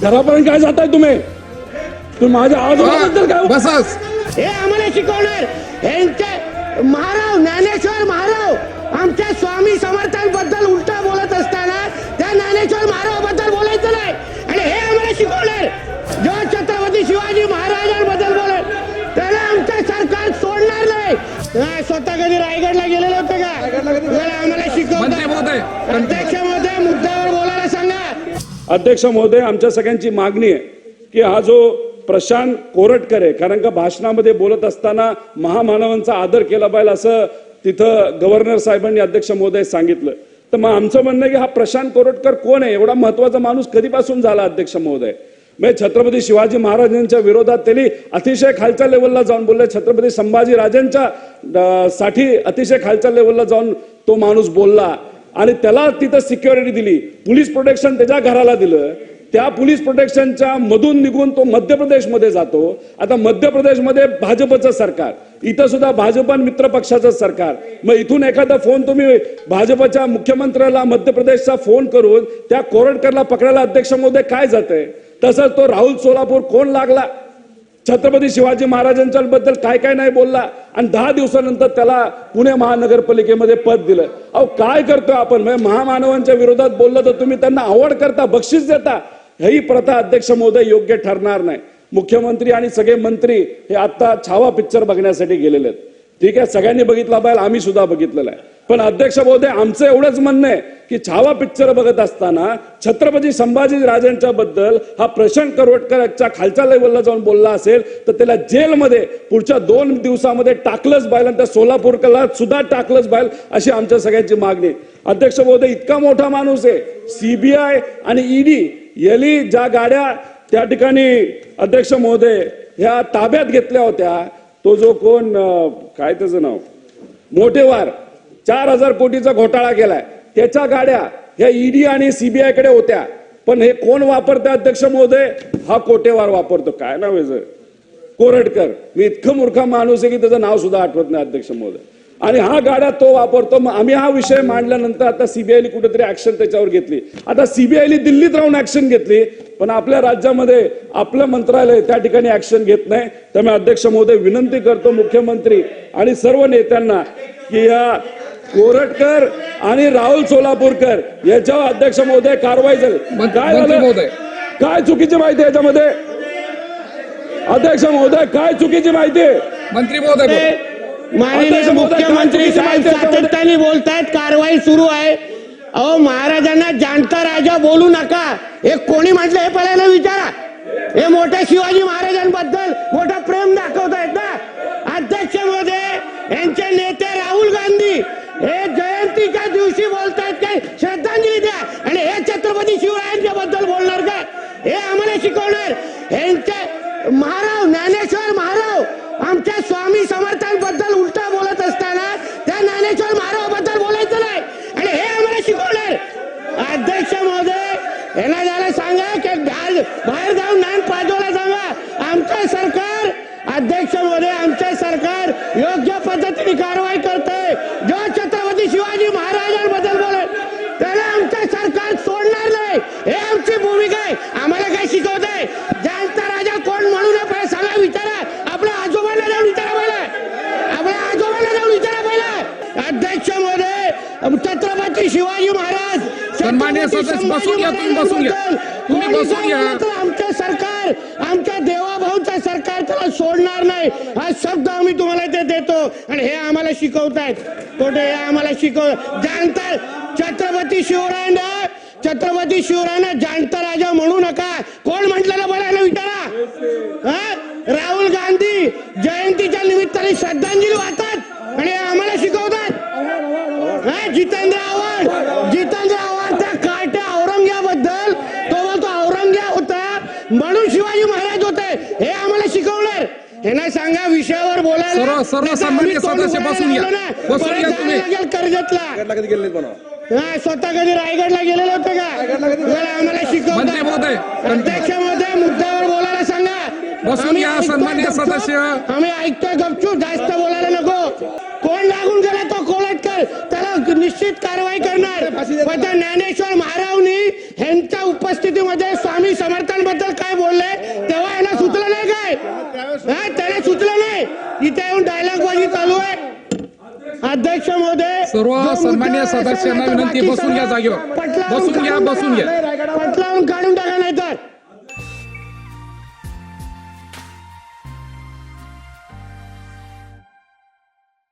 घरापर्यंत काय जाताय तुम्ही माझ्या आजोबाबद्दल काय बसच हे आम्हाला शिकवणार यांचे महाराव ज्ञानेश्वर महाराव आमच्या स्वामी समर्थांबद्दल उलटा बोलत असताना त्या ज्ञानेश्वर महाराव बद्दल बोलायचं नाही आणि हे आम्हाला शिकवणार जो छत्रपती शिवाजी महाराजांबद्दल बोलेल त्याला आमचं सरकार सोडणार नाही। स्वतः कधी रायगडला गेलेले होते का? आम्हाला शिकवतात। अध्यक्ष महोदय मुद्द्यावर बोलायला सांगा। अध्यक्ष महोदय आमच्या सगळ्यांची मागणी आहे की हा जो प्रशांत कोरटकर आहे कारण का भाषणामध्ये बोलत असताना महामानवांचा आदर केला पाहिजे असं तिथं गव्हर्नर साहेबांनी अध्यक्ष महोदय सांगितलं। तर मग आमचं म्हणणं की हा प्रशांत कोरटकर कोण आहे? एवढा महत्वाचा माणूस कधीपासून झाला अध्यक्ष महोदय? म्हणजे छत्रपती शिवाजी महाराजांच्या विरोधात त्यांनी अतिशय खालच्या लेवलला जाऊन बोलले, छत्रपती संभाजी राजांच्या साठी अतिशय खालच्या लेवलला जाऊन तो माणूस बोलला आणि त्याला तिथं सिक्युरिटी दिली, पोलीस प्रोटेक्शन त्याच्या घराला दिलं। त्या पोलीस प्रोटेक्शनच्या मधून निघून तो मध्य प्रदेशमध्ये जातो। आता मध्य प्रदेशमध्ये भाजपचं सरकार, इथं सुद्धा भाजप आणि मित्र पक्षाचं सरकार। मग इथून एखादा फोन तुम्ही भाजपच्या मुख्यमंत्र्याला मध्य प्रदेशचा फोन करून त्या कोरटकरला पकडायला अध्यक्ष महोदय काय जातंय? तसंच तो राहुल सोलापूर कोण लागला, छत्रपती शिवाजी महाराजांच्या बद्दल काय काय नाही बोलला आणि 10 दिवसानंतर त्याला पुणे महानगरपालिकेमध्ये पद दिलं। अहो काय करतोय आपण? महामानवांच्या विरोधात बोललं तर तुम्ही त्यांना आवड करता, बक्षीस देता। ही प्रथा अध्यक्ष महोदय योग्य ठरणार नाही। मुख्यमंत्री आणि सगळे मंत्री हे आता छावा पिक्चर बघण्यासाठी गेलेले आहेत। ठीक आहे, सगळ्यांनी बघितला पाहिजे, आम्ही सुद्धा बघितलेला आहे। पण अध्यक्ष महोदय आमचं एवढंच म्हणणं आहे की छावा पिक्चर बघत असताना छत्रपती संभाजी राजांच्या बद्दल हा प्रशांत कोरटकरच्या खालच्या लेवलला जाऊन बोलला असेल तर त्याला जेलमध्ये पुढच्या 2 दिवसामध्ये टाकलंच पाहिजे आणि त्या सोलापूरला सुद्धा टाकलंच पाहिजे अशी आमच्या सगळ्यांची मागणी। अध्यक्ष महोदय इतका मोठा माणूस आहे, सीबीआय आणि ईडी यांनी ज्या गाड्या त्या ठिकाणी अध्यक्ष महोदय ह्या ताब्यात घेतल्या होत्या, तो जो कोण काय त्याचं नाव मोठेवार 4000 कोटीचा घोटाळा केलाय, त्याच्या गाड्या ह्या ईडी आणि सीबीआय कडे होत्या। पण हे कोण वापरते अध्यक्ष महोदय? हा कोटेवार वापरतो। काय नाव आहे कोरटकर। मी इतकं मूर्ख माणूस आहे की त्याचं नाव सुद्धा आठवत नाही अध्यक्ष महोदय। आणि हा गाड्या तो वापरतो। मग आम्ही हा विषय मांडल्यानंतर आता सीबीआयने कुठेतरी ऍक्शन त्याच्यावर घेतली। आता सीबीआयने दिल्लीत राहून ऍक्शन घेतली, पण आपल्या राज्यामध्ये आपलं मंत्रालय त्या ठिकाणी ऍक्शन घेत नाही। त्यामुळे अध्यक्ष महोदय विनंती करतो मुख्यमंत्री आणि सर्व नेत्यांना की या कोरटकर आणि राहुल सोलापूरकर याच्यावर अध्यक्ष महोदय कारवाई झाली। काय झालं? काय चुकीची माहिती आहे याच्यामध्ये? अध्यक्ष महोदय काय चुकीची माहिती आहे? मंत्री महोदय माननीय मुख्यमंत्री साहेब सातत्याने बोलतायत, कारवाई सुरू आहे। अहो महाराजांना जाणता राजा बोलू नका हे कोणी म्हटलं हे पहिल्यांदा विचारा। हे मोठ्या शिवाजी महाराजांबद्दल मोठं प्रेम दाखवतायत ना। अध्यक्ष महोदय यांचे नेते राहुल गांधी हे जयंतीच्या दिवशी बोलतायत काय श्रद्धांजली द्या आणि हे छत्रपती शिवरायांच्या बद्दल बोलणार काय? हे आम्हाला शिकवणार। यांचे महाराव ज्ञानेश्वर महाराव आमच्या स्वामी समर्थांबद्दल उलटा बोलत असताना त्या ज्ञानेश्वर महाराव बद्दल बोलायचं नाही आणि हे आम्हाला शिकवणार। अध्यक्ष महोदय यांना जरा सांगा की बाहेर जाऊन ज्ञान पाजवायला सांगा। आमचं सरकार अध्यक्ष महोदय आमचे सरकार योग्य पद्धतीने कारवाई करते। जो छत्रपती शिवाजी महाराजांबद्दल बोलेल त्याला आमचं सरकार सोडणार नाही, हे आमची भूमिका आहे। आम्हाला काय शिकवत आहे? जाणता राजा कोण म्हणू नये सांगा, विचारा। आपल्या आजोबांना जाऊन विचारा पहिला, आपल्या आजोबांना जाऊन विचारा पहिला। अध्यक्ष महोदय छत्रपती शिवाजी महाराज सन्माननीय सदस्य बसून घ्या, तुम्ही बसून घ्या, तुम्ही बसून घ्या। आमचं सरकार आमच्या देवाभाऊचं सरकार त्याला सोडणार नाही हा शब्द आम्ही तुम्हाला ते देतो आणि हे आम्हाला शिकवतायत। कुठे हे आम्हाला जाणता छत्रपती शिवरायांना जाणता राजा म्हणू नका कोण म्हटलेलं बोलायला विचारा। राहुल गांधी जयंतीच्या निमित्ताने श्रद्धांजली वाहतात आणि आम्हाला शिकवतात। जितेंद्र आव्हाड त्या काट्या औरंग्याबद्दल तो बोलतो औरंग्या होता म्हणून शिवाजी महाराज होते, हे आम्हाला शिकवणार। यांना सांगा विषयावर बोलायला। सर्व सन्माननीय सदस्य बसून घ्या तुम्ही। कर्जतला स्वतः कधी रायगडला गेलेले होते का? आम्हाला शिकवतात। अध्यक्ष महोदय मुद्द्यावर बोलायला सांगा। बसून घ्या सन्माननीय सदस्य। आम्ही ऐकतोय गपचूप, जास्त बोलायला नको। कोण लागून गेला तो कोरटकर त्याला निश्चित कारवाई करणार। पण ज्ञानेश्वर महारावनी यांच्या उपस्थितीमध्ये स्वामी स्वामी समर्थांबद्दल काय बोलले तेव्हा याला सुचलं नाही काय? हा, त्याला सुचलं नाही. इथे येऊन डायलॉगबाजी चालू आहे. अध्यक्ष महोदय, सर्व जो मुद्दा सन्मान्य असेल सदस्यांना ना तर विनंती, बाकी बसून घ्या सगळं जागेवर. पटलावून बसून घ्या, काढून बसून घ्या. टाका. पटलावून काढून टाका ना.